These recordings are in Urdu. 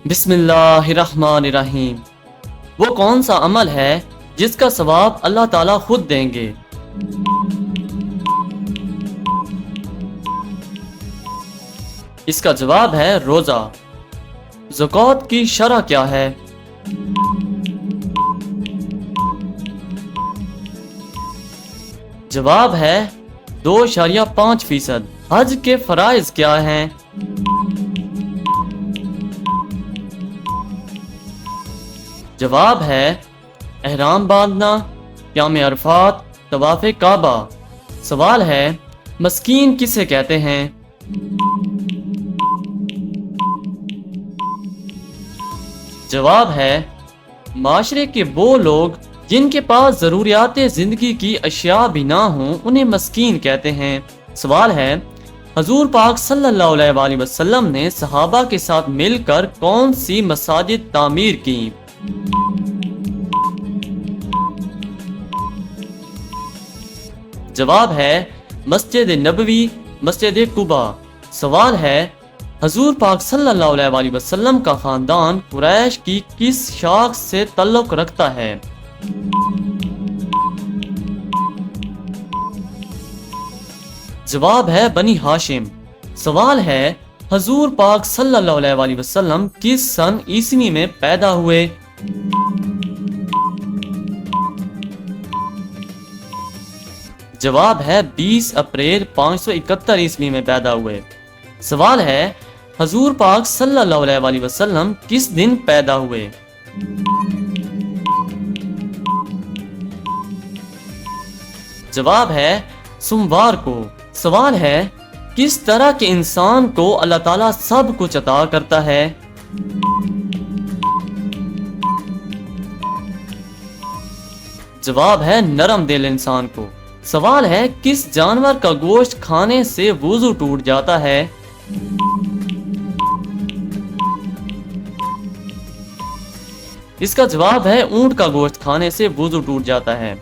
بسم اللہ الرحمن الرحیم۔ وہ کون سا عمل ہے جس کا ثواب اللہ تعالیٰ خود دیں گے؟ اس کا جواب ہے روزہ۔ زکوٰۃ کی شرح کیا ہے؟ جواب ہے 2.5%۔ حج کے فرائض کیا ہیں؟ جواب ہے احرام باندھنا، قیام عرفات، طواف کعبہ۔ سوال ہے مسکین کسے کہتے ہیں؟ جواب ہے معاشرے کے وہ لوگ جن کے پاس ضروریات زندگی کی اشیاء بھی نہ ہوں انہیں مسکین کہتے ہیں۔ سوال ہے حضور پاک صلی اللہ علیہ وآلہ وسلم نے صحابہ کے ساتھ مل کر کون سی مساجد تعمیر کی؟ جواب ہے مسجد نبوی، مسجد قباء۔ سوال ہے حضور پاک صلی اللہ علیہ وآلہ وسلم کا خاندان قریش کی کس شاخ سے تعلق رکھتا ہے؟ جواب ہے بنی ہاشم۔ سوال ہے حضور پاک صلی اللہ علیہ وآلہ وسلم کس سن عیسوی میں پیدا ہوئے؟ جواب ہے 20 اپریل 571 عیسوی میں پیدا ہوئے۔ سوال ہے حضور پاک صلی اللہ علیہ وآلہ وسلم کس دن پیدا ہوئے؟ جواب ہے سوموار کو۔ سوال ہے کس طرح کے انسان کو اللہ تعالیٰ سب کچھ عطا کرتا ہے؟ جواب ہے نرم دل انسان کو۔ سوال ہے کس جانور کا گوشت کھانے سے وضو ٹوٹ جاتا ہے؟ اس کا جواب ہے اونٹ کا گوشت کھانے سے وضو ٹوٹ جاتا ہے۔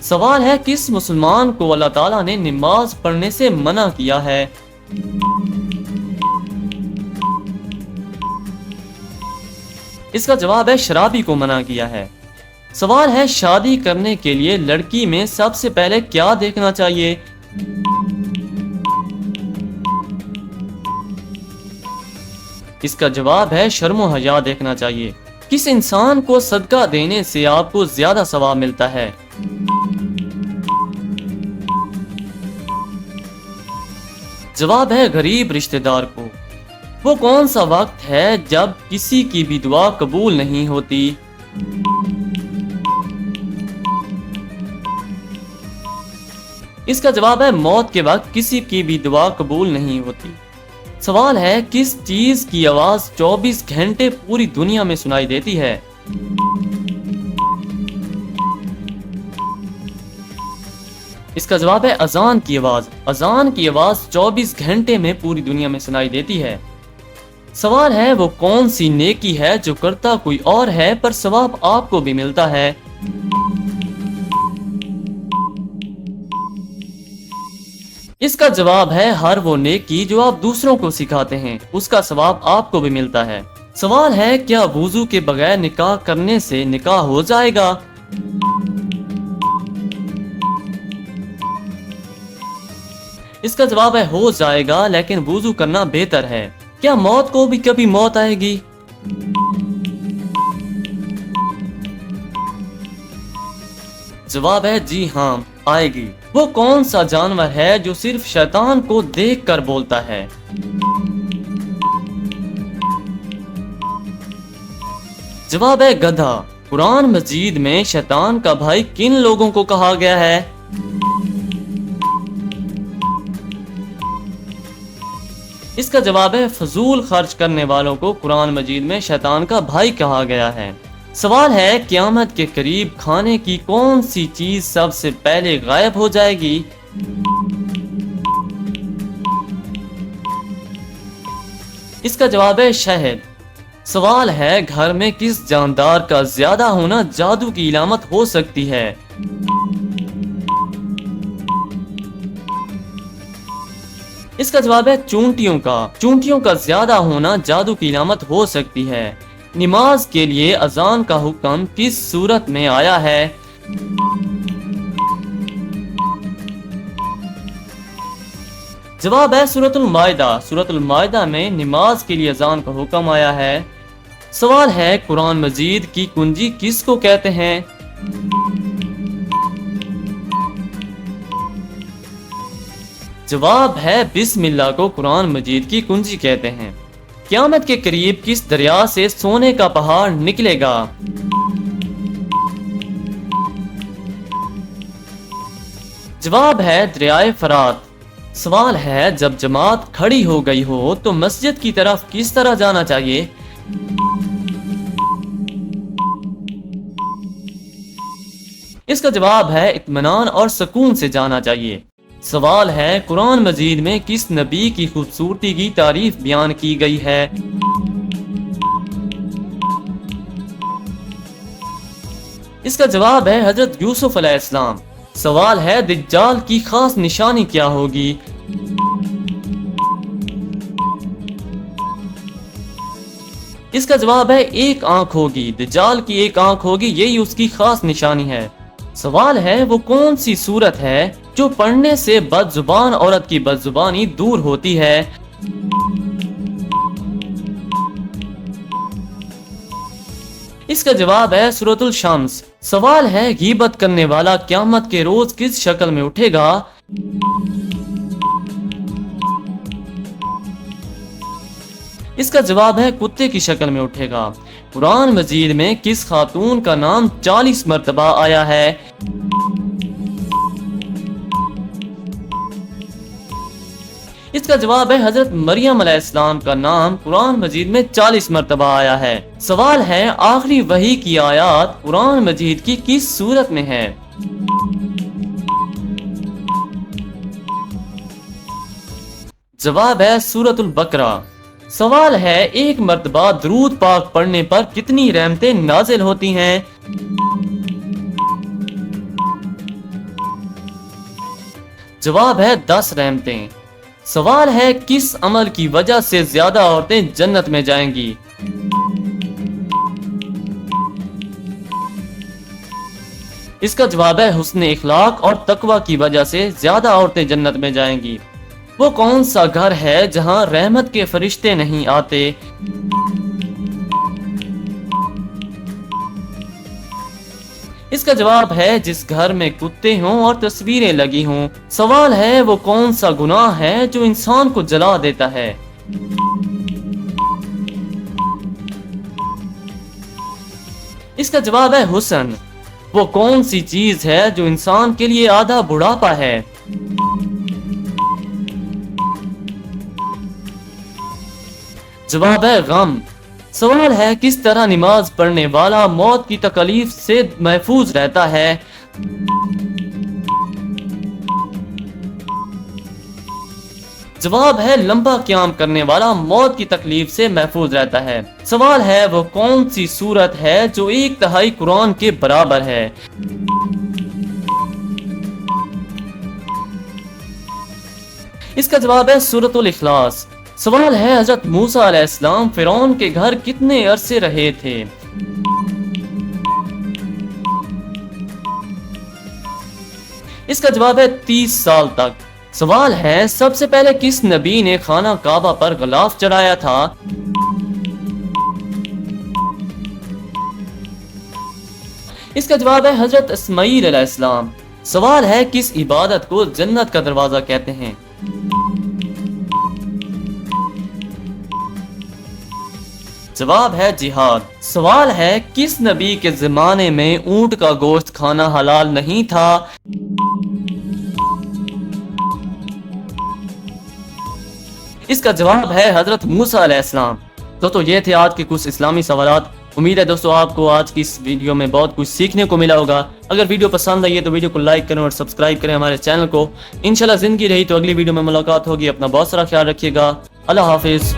سوال ہے کس مسلمان کو اللہ تعالیٰ نے نماز پڑھنے سے منع کیا ہے؟ اس کا جواب ہے شرابی کو منع کیا ہے۔ سوال ہے شادی کرنے کے لیے لڑکی میں سب سے پہلے کیا دیکھنا چاہیے؟ اس کا جواب ہے شرم و حیا دیکھنا چاہیے۔ کس انسان کو صدقہ دینے سے آپ کو زیادہ ثواب ملتا ہے؟ جواب ہے غریب رشتہ دار کو۔ وہ کون سا وقت ہے جب کسی کی بھی دعا قبول نہیں ہوتی؟ اس کا جواب ہے موت کے وقت کسی کی بھی دعا قبول نہیں ہوتی۔ سوال ہے کس چیز کی آواز 24 گھنٹے پوری دنیا میں سنائی دیتی ہے؟ اس کا جواب ہے اذان کی آواز۔ اذان کی آواز 24 گھنٹے میں پوری دنیا میں سنائی دیتی ہے۔ سوال ہے وہ کون سی نیکی ہے جو کرتا کوئی اور ہے پر ثواب آپ کو بھی ملتا ہے؟ اس کا جواب ہے ہر وہ نیکی جو آپ دوسروں کو سکھاتے ہیں، اس کا ثواب آپ کو بھی ملتا ہے۔ سوال ہے کیا وضو کے بغیر نکاح کرنے سے نکاح ہو جائے گا؟ اس کا جواب ہے ہو جائے گا لیکن وضو کرنا بہتر ہے۔ کیا موت کو بھی کبھی موت آئے گی؟ جواب ہے جی ہاں آئے گی۔ وہ کون سا جانور ہے جو صرف شیطان کو دیکھ کر بولتا ہے؟ جواب ہے گدھا۔ قرآن مجید میں شیطان کا بھائی کن لوگوں کو کہا گیا ہے؟ اس کا جواب ہے فضول خرچ کرنے والوں کو قرآن مجید میں شیطان کا بھائی کہا گیا ہے۔ سوال ہے قیامت کے قریب کھانے کی کون سی چیز سب سے پہلے غائب ہو جائے گی؟ اس کا جواب ہے شہد۔ سوال ہے گھر میں کس جاندار کا زیادہ ہونا جادو کی علامت ہو سکتی ہے؟ اس کا جواب ہے چونٹیوں کا زیادہ ہونا جادو کی علامت ہو سکتی ہے۔ نماز کے لیے اذان کا حکم کس صورت میں آیا ہے؟ جواب ہے سورۃ المائدہ۔ سورۃ المائدہ میں نماز کے لیے اذان کا حکم آیا ہے۔ سوال ہے قرآن مجید کی کنجی کس کو کہتے ہیں؟ جواب ہے بسم اللہ کو قرآن مجید کی کنجی کہتے ہیں۔ قیامت کے قریب کس دریا سے سونے کا پہاڑ نکلے گا؟ جواب ہے دریائے فرات۔ سوال ہے جب جماعت کھڑی ہو گئی ہو تو مسجد کی طرف کس طرح جانا چاہیے؟ اس کا جواب ہے اطمینان اور سکون سے جانا چاہیے۔ سوال ہے قرآن مجید میں کس نبی کی خوبصورتی کی تعریف بیان کی گئی ہے؟ اس کا جواب ہے حضرت یوسف علیہ السلام۔ سوال ہے دجال کی خاص نشانی کیا ہوگی؟ اس کا جواب ہے ایک آنکھ ہوگی۔ دجال کی ایک آنکھ ہوگی، یہی اس کی خاص نشانی ہے۔ سوال ہے وہ کون سی سورت ہے جو پڑھنے سے بد زبان عورت کی بد زبانی دور ہوتی ہے؟ اس کا جواب ہے سورۃ الشمس۔ سوال ہے غیبت کرنے والا قیامت کے روز کس شکل میں اٹھے گا؟ اس کا جواب ہے کتے کی شکل میں اٹھے گا۔ قرآن مجید میں کس خاتون کا نام 40 مرتبہ آیا ہے؟ اس کا جواب ہے حضرت مریم علیہ السلام کا نام قرآن مجید میں 40 مرتبہ آیا ہے۔ سوال ہے آخری وحی کی آیات قرآن مجید کی کس سورت میں ہے؟ جواب ہے سورۃ البقرہ۔ سوال ہے ایک مرتبہ درود پاک پڑھنے پر کتنی رحمتیں نازل ہوتی ہیں؟ جواب ہے 10 رحمتیں۔ سوال ہے کس عمل کی وجہ سے زیادہ عورتیں جنت میں جائیں گی؟ اس کا جواب ہے حسن اخلاق اور تقوی کی وجہ سے زیادہ عورتیں جنت میں جائیں گی۔ وہ کون سا گھر ہے جہاں رحمت کے فرشتے نہیں آتے؟ اس کا جواب ہے جس گھر میں کتے ہوں اور تصویریں لگی ہوں۔ سوال ہے وہ کون سا گناہ ہے جو انسان کو جلا دیتا ہے؟ اس کا جواب ہے حسن۔ وہ کون سی چیز ہے جو انسان کے لیے آدھا بڑھاپا ہے؟ جواب ہے غم۔ سوال ہے کس طرح نماز پڑھنے والا موت کی تکلیف سے محفوظ رہتا ہے؟ جواب ہے لمبا قیام کرنے والا موت کی تکلیف سے محفوظ رہتا ہے۔ سوال ہے وہ کون سی سورت ہے جو 1/3 قرآن کے برابر ہے؟ اس کا جواب ہے سورۃ الاخلاص۔ سوال ہے حضرت موسیٰ علیہ السلام فرعون کے گھر کتنے عرصے رہے تھے؟ اس کا جواب ہے 30 سال تک۔ سوال ہے سب سے پہلے کس نبی نے خانہ کعبہ پر غلاف چڑھایا تھا؟ اس کا جواب ہے حضرت اسماعیل علیہ السلام۔ سوال ہے کس عبادت کو جنت کا دروازہ کہتے ہیں؟ جواب ہے جہاد۔ سوال ہے کس نبی کے زمانے میں اونٹ کا گوشت کھانا حلال نہیں تھا؟ اس کا جواب ہے حضرت موسیٰ علیہ السلام۔ دوستو یہ تھے آج کے کچھ اسلامی سوالات۔ امید ہے دوستو آپ کو آج کی اس ویڈیو میں بہت کچھ سیکھنے کو ملا ہوگا۔ اگر ویڈیو پسند آئی ہے تو ویڈیو کو لائک کریں اور سبسکرائب کریں ہمارے چینل کو۔ انشاءاللہ زندگی رہی تو اگلی ویڈیو میں ملاقات ہوگی۔ اپنا بہت سارا خیال رکھیے گا۔ اللہ حافظ۔